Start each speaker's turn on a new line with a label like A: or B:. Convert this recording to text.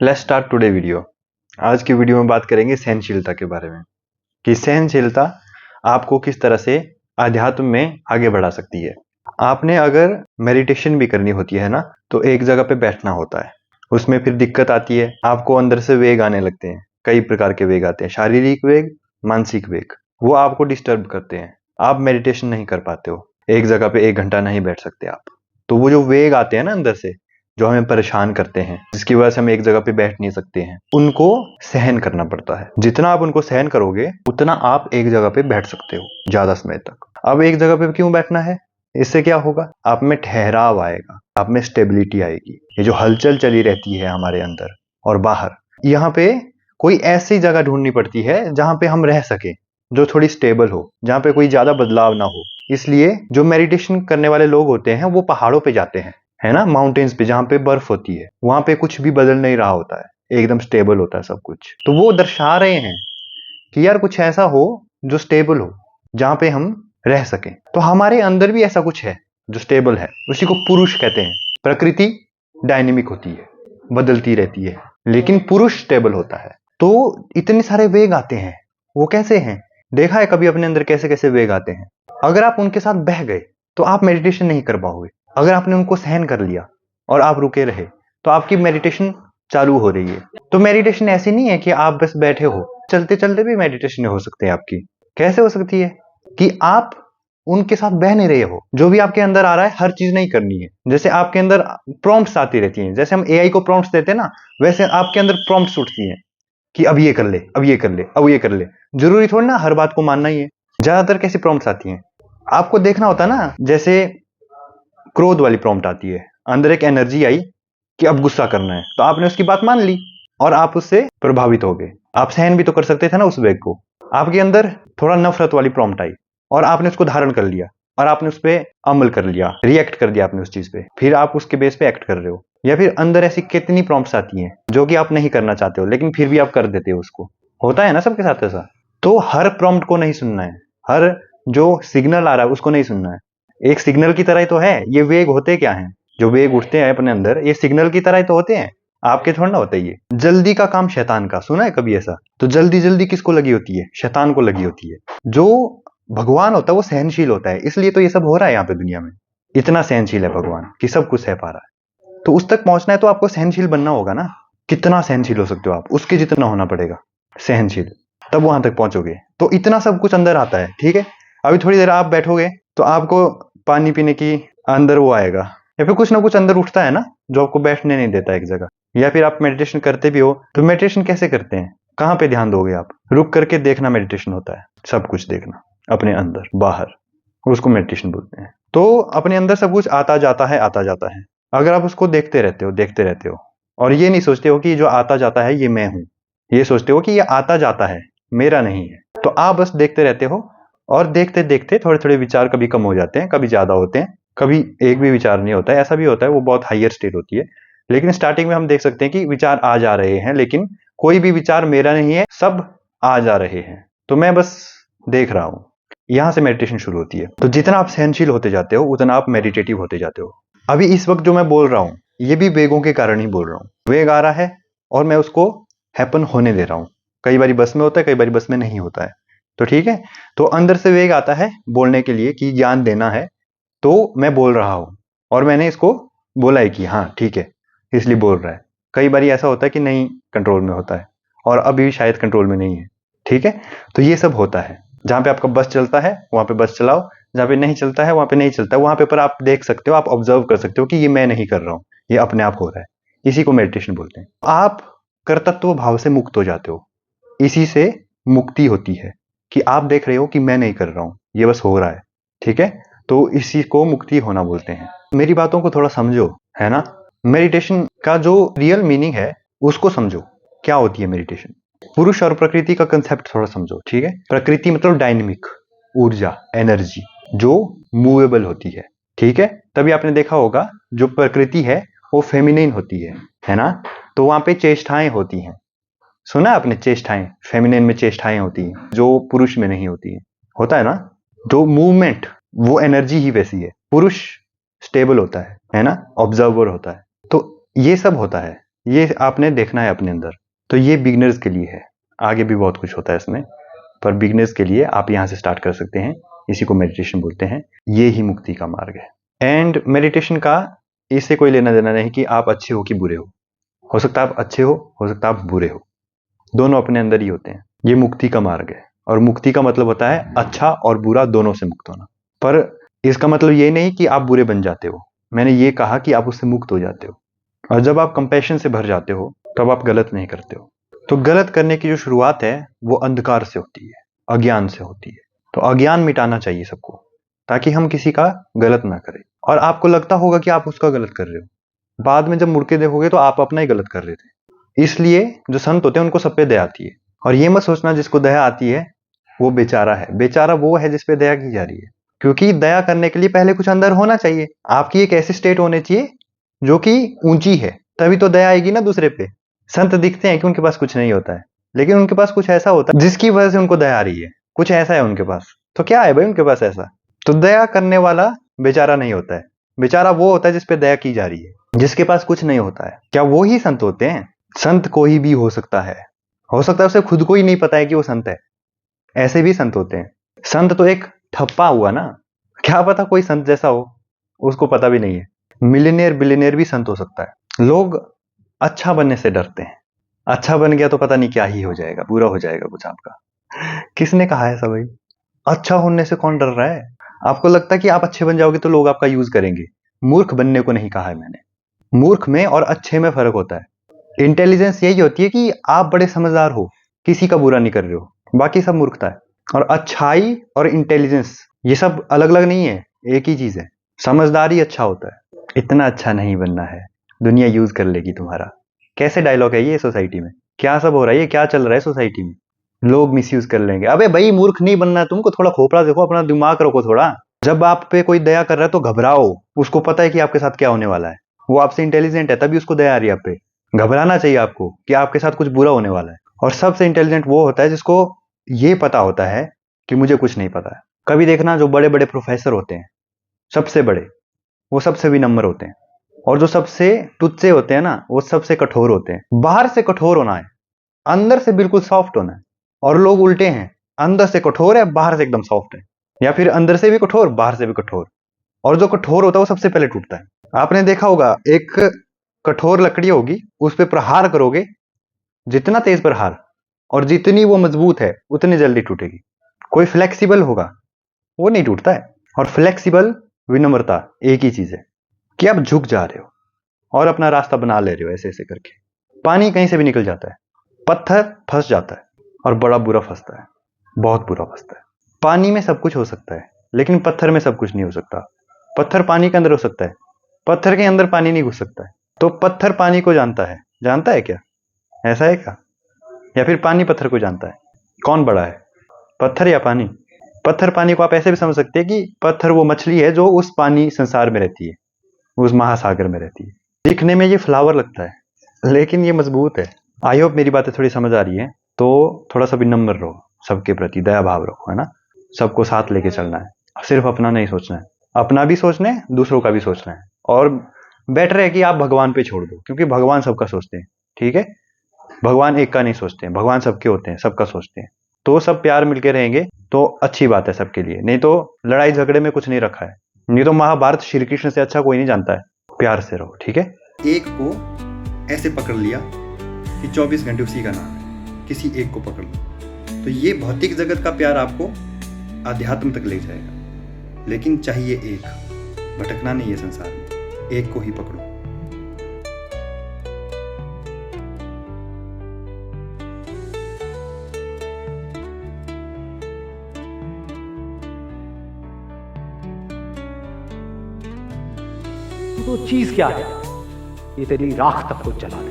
A: Let's start today video. आज की video में बात करेंगे सहनशीलता के बारे में कि सहनशीलता आपको किस तरह से आध्यात्म में आगे बढ़ा सकती है। आपने अगर मेडिटेशन भी करनी होती है ना, तो एक जगह पे बैठना होता है। उसमें फिर दिक्कत आती है, आपको अंदर से वेग आने लगते हैं। कई प्रकार के वेग आते हैं, शारीरिक वेग, मानसिक वेग। वो आपको डिस्टर्ब करते हैं, आप मेडिटेशन नहीं कर पाते हो, एक जगह पे 1 घंटा नहीं बैठ सकते आप। तो वो जो वेग आते हैं ना अंदर से, जो हमें परेशान करते हैं, जिसकी वजह से हम एक जगह पे बैठ नहीं सकते हैं, उनको सहन करना पड़ता है। जितना आप उनको सहन करोगे उतना आप एक जगह पे बैठ सकते हो ज्यादा समय तक। अब एक जगह पे क्यों बैठना है? इससे क्या होगा? आप में ठहराव आएगा, आप में स्टेबिलिटी आएगी। ये जो हलचल चली रहती है हमारे अंदर और बाहर, यहाँ पे कोई ऐसी जगह ढूंढनी पड़ती है जहां पे हम रह सके, जो थोड़ी स्टेबल हो, जहां पे कोई ज्यादा बदलाव ना हो। इसलिए जो मेडिटेशन करने वाले लोग होते हैं वो पहाड़ों पे जाते हैं, है ना, माउंटेन्स पे, जहां पे बर्फ होती है। वहां पे कुछ भी बदल नहीं रहा होता है, एकदम स्टेबल होता है सब कुछ। तो वो दर्शा रहे हैं कि यार कुछ ऐसा हो जो स्टेबल हो, जहां पे हम रह सकें। तो हमारे अंदर भी ऐसा कुछ है जो स्टेबल है, उसी को पुरुष कहते हैं। प्रकृति डायनेमिक होती है, बदलती रहती है, लेकिन पुरुष स्टेबल होता है। तो इतने सारे वेग आते हैं, वो कैसे हैं? देखा है कभी अपने अंदर कैसे कैसे वेग आते हैं? अगर आप उनके साथ बह गए तो आप मेडिटेशन नहीं कर पाओगे। अगर आपने उनको सहन कर लिया और आप रुके रहे, तो आपकी मेडिटेशन चालू हो रही है। तो मेडिटेशन ऐसी नहीं है कि आप बस बैठे हो, चलते चलते भी मेडिटेशन हो सकते हैं आपकी। कैसे हो सकती है? कि आप उनके साथ बह नहीं रहे हो। जो भी आपके अंदर आ रहा है, हर चीज नहीं करनी है। जैसे आपके अंदर प्रॉम्प्ट्स आती रहती हैं, जैसे हम एआई को प्रॉम्प्ट्स देते हैं ना, वैसे आपके अंदर प्रॉम्प्ट्स उठती हैं कि अब ये कर ले, अब ये कर ले, अब ये कर ले। जरूरी थोड़ी ना हर बात को मानना ही है। ज्यादातर कैसी प्रॉम्प्ट्स आती हैं, आपको देखना होता है ना, जैसे क्रोध वाली प्रॉम्प्ट आती है, अंदर एक एनर्जी आई कि अब गुस्सा करना है, तो आपने उसकी बात मान ली और आप उससे प्रभावित हो गए। आप सहन भी तो कर सकते थे ना उस वेग को। आपके अंदर थोड़ा नफरत वाली प्रॉम्प्ट आई और आपने उसको धारण कर लिया और आपने उस पर अमल कर लिया, रिएक्ट कर दिया आपने उस चीज पे, फिर आप उसके बेस पे एक्ट कर रहे हो। या फिर अंदर ऐसी कितनी प्रॉम्प्ट्स आती हैं जो कि आप नहीं करना चाहते हो, लेकिन फिर भी आप कर देते हो उसको। होता है ना सबके साथ ऐसा। तो हर प्रॉम्प्ट को नहीं सुनना है, हर जो सिग्नल आ रहा है उसको नहीं सुनना है। एक सिग्नल की तरह ही तो है ये वेग। होते क्या हैं? जो वेग उठते हैं अपने अंदर, ये सिग्नल की तरह ही तो होते हैं, आपके थोड़ा ना होता है। ये जल्दी का काम शैतान का, सुना है कभी ऐसा? तो जल्दी जल्दी किसको लगी होती है? शैतान को लगी होती है। जो भगवान होता है वो सहनशील होता है, इसलिए तो ये सब हो रहा है यहाँ पे दुनिया में। इतना सहनशील है भगवान कि सब कुछ सह पा रहा है। तो उस तक पहुंचना है तो आपको सहनशील बनना होगा ना। कितना सहनशील हो सकते हो आप, उसके जितना होना पड़ेगा सहनशील, तब वहां तक पहुंचोगे। तो इतना सब कुछ अंदर आता है, ठीक है। अभी थोड़ी देर आप बैठोगे तो आपको पानी पीने की अंदर वो आएगा, या फिर कुछ ना कुछ अंदर उठता है ना, जो आपको बैठने नहीं देता एक जगह। या फिर आप मेडिटेशन करते भी हो तो मेडिटेशन कैसे करते हैं? कहाँ पे ध्यान दोगे आप? रुक करके देखना मेडिटेशन होता है, सब कुछ देखना अपने अंदर बाहर, उसको मेडिटेशन बोलते हैं। तो अपने अंदर सब कुछ आता जाता है, आता जाता है। अगर आप उसको देखते रहते हो, देखते रहते हो, और ये नहीं सोचते हो कि जो आता जाता है ये मैं हूं, ये सोचते हो कि ये आता जाता है, मेरा नहीं है, तो आप बस देखते रहते हो। और देखते देखते थोड़े थोड़े विचार कभी कम हो जाते हैं, कभी ज्यादा होते हैं, कभी एक भी विचार नहीं होता है। ऐसा भी होता है, वो बहुत हाइयर स्टेट होती है। लेकिन स्टार्टिंग में हम देख सकते हैं कि विचार आ जा रहे हैं, लेकिन कोई भी विचार मेरा नहीं है, सब आ जा रहे हैं, तो मैं बस देख रहा हूं। यहां से मेडिटेशन शुरू होती है। तो जितना आप सहनशील होते जाते हो उतना आप मेडिटेटिव होते जाते हो। अभी इस वक्त जो मैं बोल रहा हूं, ये भी वेगों के कारण ही बोल रहा हूं। वेग आ रहा है और मैं उसको हैपन होने दे रहा हूं। कई बार बस में होता है, कई बार बस में नहीं होता है, तो ठीक है। तो अंदर से वेग आता है बोलने के लिए कि ज्ञान देना है, तो मैं बोल रहा हूं और मैंने इसको बोला है कि हाँ ठीक है, इसलिए बोल रहा है। कई बार ऐसा होता है कि नहीं कंट्रोल में होता है, और अभी भी शायद कंट्रोल में नहीं है, ठीक है। तो ये सब होता है। जहां पे आपका बस चलता है वहां पे बस चलाओ, जहां पे नहीं चलता है वहां पे नहीं चलता है, वहां पे पर आप देख सकते हो, आप ऑब्जर्व कर सकते हो कि ये मैं नहीं कर रहा हूं, ये अपने आप हो रहा है। इसी को मेडिटेशन बोलते हैं। आप कर्तृत्व भाव से मुक्त हो जाते हो, इसी से मुक्ति होती है कि आप देख रहे हो कि मैं नहीं कर रहा हूं, ये बस हो रहा है, ठीक है। तो इसी को मुक्ति होना बोलते हैं। मेरी बातों को थोड़ा समझो, है ना। मेडिटेशन का जो रियल मीनिंग है उसको समझो, क्या होती है मेडिटेशन। पुरुष और प्रकृति का कंसेप्ट थोड़ा समझो, ठीक है। प्रकृति मतलब डायनेमिक, ऊर्जा, एनर्जी, जो मूवेबल होती है, ठीक है। तभी आपने देखा होगा जो प्रकृति है वो फेमिनिन होती है ना। तो वहां पे चेष्टाएं होती हैं, सुना आपने? चेष्टाएं, फेमिनिन में चेष्टाएं होती हैं जो पुरुष में नहीं होती है, होता है ना। जो मूवमेंट, वो एनर्जी ही वैसी है। पुरुष स्टेबल होता है ना, ऑब्जर्वर होता है। तो ये सब होता है। ये आपने देखना है अपने अंदर। तो ये बिगिनर्स के लिए है, आगे भी बहुत कुछ होता है इसमें, पर बिगिनर्स के लिए आप यहाँ से स्टार्ट कर सकते हैं। इसी को मेडिटेशन बोलते हैं, ये ही मुक्ति का मार्ग है। एंड मेडिटेशन का इससे कोई लेना देना नहीं कि आप अच्छे हो कि बुरे हो सकता है आप अच्छे हो सकता है आप बुरे हो, दोनों अपने अंदर ही होते हैं। ये मुक्ति का मार्ग है, और मुक्ति का मतलब होता है अच्छा और बुरा दोनों से मुक्त होना। पर इसका मतलब ये नहीं कि आप बुरे बन जाते हो, मैंने ये कहा कि आप उससे मुक्त हो जाते हो। और जब आप कंपैशन से भर जाते हो तब आप गलत नहीं करते हो। तो गलत करने की जो शुरुआत है वो अंधकार से होती है, अज्ञान से होती है। तो अज्ञान मिटाना चाहिए सबको, ताकि हम किसी का गलत ना करें। और आपको लगता होगा कि आप उसका गलत कर रहे हो, बाद में जब मुड़ के देखोगे तो आप अपना ही गलत कर रहे थे। इसलिए जो संत होते हैं उनको सब पे दया आती है। और ये मत सोचना जिसको दया आती है वो बेचारा है। बेचारा वो है जिसपे दया की जा रही है, क्योंकि दया करने के लिए पहले कुछ अंदर होना चाहिए। आपकी एक ऐसी स्टेट होनी चाहिए जो कि ऊंची है, तभी तो दया आएगी ना दूसरे पे। संत दिखते हैं कि उनके पास कुछ नहीं होता है, लेकिन उनके पास कुछ ऐसा होता है जिसकी वजह से उनको दया आ रही है। कुछ ऐसा है उनके पास, तो क्या है भाई उनके पास ऐसा? तो दया करने वाला बेचारा नहीं होता है, बेचारा वो होता है जिसपे दया की जा रही है, जिसके पास कुछ नहीं होता है। क्या वो ही संत होते हैं? संत कोई भी हो सकता है उसे खुद को ही नहीं पता है कि वो संत है, ऐसे भी संत होते हैं। संत तो एक ठप्पा हुआ ना, क्या पता कोई संत जैसा हो, उसको पता भी नहीं है। मिलियनेयर बिलियनेयर भी संत हो सकता है। लोग अच्छा बनने से डरते हैं, अच्छा बन गया तो पता नहीं क्या ही हो जाएगा, बुरा हो जाएगा कुछ आपका। किसने कहा है ऐसा भाई? अच्छा होने से कौन डर रहा है? आपको लगता है कि आप अच्छे बन जाओगे तो लोग आपका यूज करेंगे। मूर्ख बनने को नहीं कहा है मैंने, मूर्ख में और अच्छे में फर्क होता है। इंटेलिजेंस यही होती है कि आप बड़े समझदार हो, किसी का बुरा नहीं कर रहे हो, बाकी सब मूर्खता है। और अच्छाई और इंटेलिजेंस ये सब अलग अलग नहीं है, एक ही चीज है। समझदारी अच्छा होता है। इतना अच्छा नहीं बनना है, दुनिया यूज कर लेगी तुम्हारा। कैसे डायलॉग है ये सोसाइटी में? क्या सब हो रहा है, ये क्या चल रहा है सोसाइटी में? लोग मिसयूज कर लेंगे। अबे भाई मूर्ख नहीं बनना है तुमको, थोड़ा खोपड़ा देखो, अपना दिमाग रखो थोड़ा। जब आप पे कोई दया कर रहा है तो घबराओ, उसको पता है कि आपके साथ क्या होने वाला है। वो आपसे इंटेलिजेंट है तभी उसको दया आ रही है आप पे। घबराना चाहिए आपको कि आपके साथ कुछ बुरा होने वाला है। और सबसे इंटेलिजेंट वो होता है जिसको ये पता होता है कि मुझे कुछ नहीं पता है। कभी देखना जो बड़े बड़े प्रोफेसर होते हैं, सबसे बड़े, वो सबसे विनम्र होते हैं। और जो सबसे टुच्चे होते हैं ना, वो सबसे कठोर होते हैं। बाहर से कठोर होना है, अंदर से बिल्कुल सॉफ्ट होना है। और लोग उल्टे हैं, अंदर से कठोर है, बाहर से एकदम सॉफ्ट है, या फिर अंदर से भी कठोर, बाहर से भी कठोर। और जो कठोर होता है वो सबसे पहले टूटता है। आपने देखा होगा, एक कठोर लकड़ी होगी, उस पर प्रहार करोगे, जितना तेज प्रहार और जितनी वो मजबूत है उतनी जल्दी टूटेगी। कोई फ्लेक्सिबल होगा वो नहीं टूटता है। और फ्लेक्सिबल विनम्रता एक ही चीज है कि आप झुक जा रहे हो और अपना रास्ता बना ले रहे हो। ऐसे ऐसे करके पानी कहीं से भी निकल जाता है, पत्थर फंस जाता है और बड़ा बुरा फंसता है, बहुत बुरा फंसता है। पानी में सब कुछ हो सकता है, लेकिन पत्थर में सब कुछ नहीं हो सकता। पत्थर पानी के अंदर हो सकता है, पत्थर के अंदर पानी नहीं घुस सकता है। तो पत्थर पानी को जानता है क्या? ऐसा है क्या? या फिर पानी पत्थर को जानता है? कौन बड़ा है, पत्थर या पानी? पत्थर पानी को आप ऐसे भी समझ सकते हैं कि पत्थर वो मछली है जो उस पानी संसार में रहती है, उस महासागर में रहती है। दिखने में ये फ्लावर लगता है, लेकिन ये मजबूत है। आई होप मेरी बातें थोड़ी समझ आ रही है। तो थोड़ा सा विनम्र रहो, सबके प्रति दया भाव रखो, है ना। सबको साथ लेके चलना है, सिर्फ अपना नहीं सोचना है। अपना भी सोचना है, दूसरों का भी सोचना है। और बेटर है कि आप भगवान पे छोड़ दो, क्योंकि भगवान सबका सोचते हैं, ठीक है। भगवान एक का नहीं सोचते हैं, भगवान सबके होते हैं, सबका सोचते हैं। तो सब प्यार मिलके रहेंगे तो अच्छी बात है सबके लिए, नहीं तो लड़ाई झगड़े में कुछ नहीं रखा है। नहीं तो महाभारत श्री कृष्ण से अच्छा कोई नहीं जानता है। प्यार से रहो, ठीक है। एक को ऐसे पकड़ लिया कि 24 घंटे उसी का नाम है, किसी एक को पकड़ लो, तो ये भौतिक जगत का प्यार आपको आध्यात्म तक ले जाएगा। लेकिन चाहिए एक, भटकना नहीं है संसार में, एक को ही पकड़ो।
B: तो चीज क्या है? ये तेरी राख तक को जला दे।